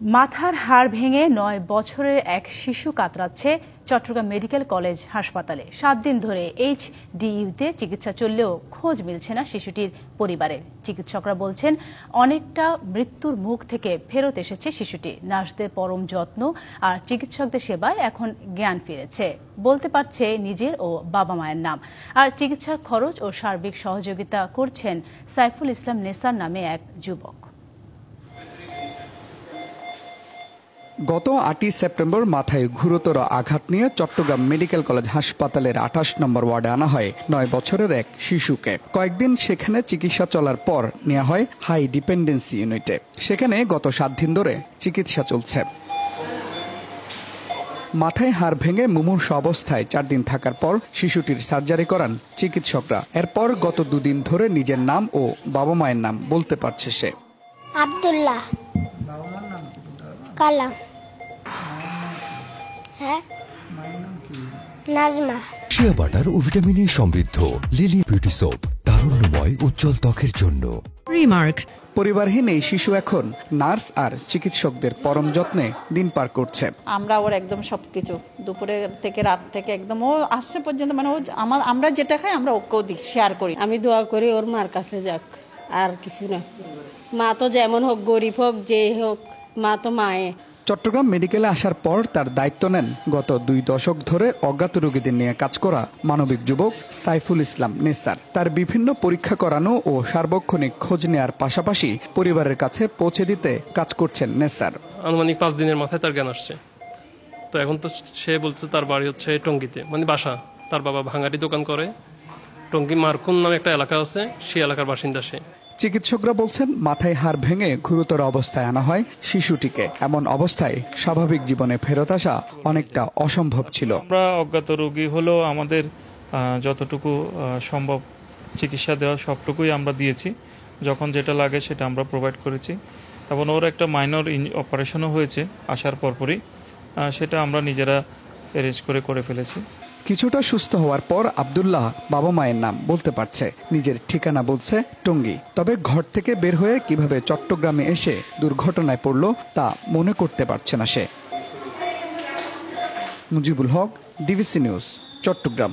মাথার হাড় ভেঙে ৯ বছরের এক শিশু কাতরাচ্ছে চট্টগ্রাম মেডিকেল কলেজ হাসপাতালে। ৭ দিন ধরে এইচডিইউতে চিকিৎসা চললেও খোঁজ মিলছে না শিশুটির পরিবারের। চিকিৎসকরা বলছেন অনেকটা মৃত্যুর মুখ থেকে ফেরত এসেছে শিশুটি। নার্সদের পরম যত্ন আর চিকিৎসকদের সেবায় এখন জ্ঞান ফিরেছে, বলতে পারছে নিজের ও বাবা মায়ের নাম। আর চিকিৎসার খরচ ও সার্বিক সহযোগিতা করছেন সাইফুল ইসলাম নেসার নামে এক যুবক। গত ৮ই সেপ্টেম্বর মাথায় গুরুতর আঘাত নিয়ে চট্টগ্রাম মেডিকেল কলেজ হাসপাতালের ২৮ নম্বর ওয়ার্ডে আনা হয় ৯ বছরের এক শিশুকে। কয়েকদিন সেখানে চিকিৎসা চলার পর নেওয়া হয় হাই ডিপেন্ডেন্সি ইউনিটে। সেখানে গত ৭ দিন ধরে চিকিৎসা চলছে। মাথায় হাড় ভেঙে মুমূর্ষু অবস্থায় ৪ দিন থাকার পর শিশুটির সার্জারি করান চিকিৎসকরা। এরপর গত ২ দিন ধরে নিজের নাম ও বাবা মায়ের নাম বলতে পারছে সে। আব্দুল্লাহ কালাম। হ্যাঁ, নাজমা। শিয়া বাটার ও ভিটামিন ই সমৃদ্ধ লিলি বিউটি সোপ, তারুণ্যময় উজ্জ্বল ত্বকের জন্য। রিমার্ক। পরিবারহীন এই শিশু এখন নার্স আর চিকিৎসকদের পরম যত্নে দিন পার করছে। আমরা ওর একদম সবকিছু দুপুরে থেকে রাত থেকে একদম ও আসছে পর্যন্ত, মানে ও আমরা যেটা খাই আমরা ওকেও দিই, শেয়ার করি। আমি দোয়া করি ওর মার কাছে যাক, আর কিছু না। মা তো যেমন হোক, গরিব হোক, যে হোক, মা তো মায়ে। চট্টগ্রাম মেডিকেলে আসার পর তার দায়িত্ব নেন গত ২ দশক ধরে অজ্ঞাত রোগীদের নিয়ে কাজ করা মানবিক যুবক সাইফুল ইসলাম নেসার। তার বিভিন্ন পরীক্ষা করানো ও সার্বক্ষণিক খোঁজ নেওয়ার পাশাপাশি পরিবারের কাছে পৌঁছে দিতে কাজ করছেন নেসার। আনুমানিক ৫ দিনের মাথায় তার জ্ঞান আসছে। তো এখন তো সে বলছে তার বাড়ি হচ্ছে টঙ্গীতে, মানে বাসা। তার বাবা ভাঙারি দোকান করে। টঙ্গী মারকুন নামে একটা এলাকা আছে, সেই এলাকার বাসিন্দা সে। চিকিৎসকরা বলছেন মাথায় হাড় ভেঙে গুরুতর অবস্থায় আনা হয় শিশুটিকে। এমন অবস্থায় স্বাভাবিক জীবনে ফেরত আসা অনেকটা অসম্ভব ছিল। আমরা অজ্ঞাত রোগী হলেও আমাদের যতটুকু সম্ভব চিকিৎসা দেওয়া সবটুকুই আমরা দিয়েছি। যখন যেটা লাগে সেটা আমরা প্রোভাইড করেছি। এবং ওর একটা মাইনর অপারেশনও হয়েছে আসার পরপরই, সেটা আমরা নিজেরা অ্যারেঞ্জ করে ফেলেছি। কিছুটা সুস্থ হওয়ার পর আব্দুল্লাহ বাবা মায়ের নাম বলতে পারছে, নিজের ঠিকানা বলছে টঙ্গী। তবে ঘর থেকে বের হয়ে কিভাবে চট্টগ্রামে এসে দুর্ঘটনায় পড়ল তা মনে করতে পারছে না সে। Mujibul Haque, DBC news, Chittagong.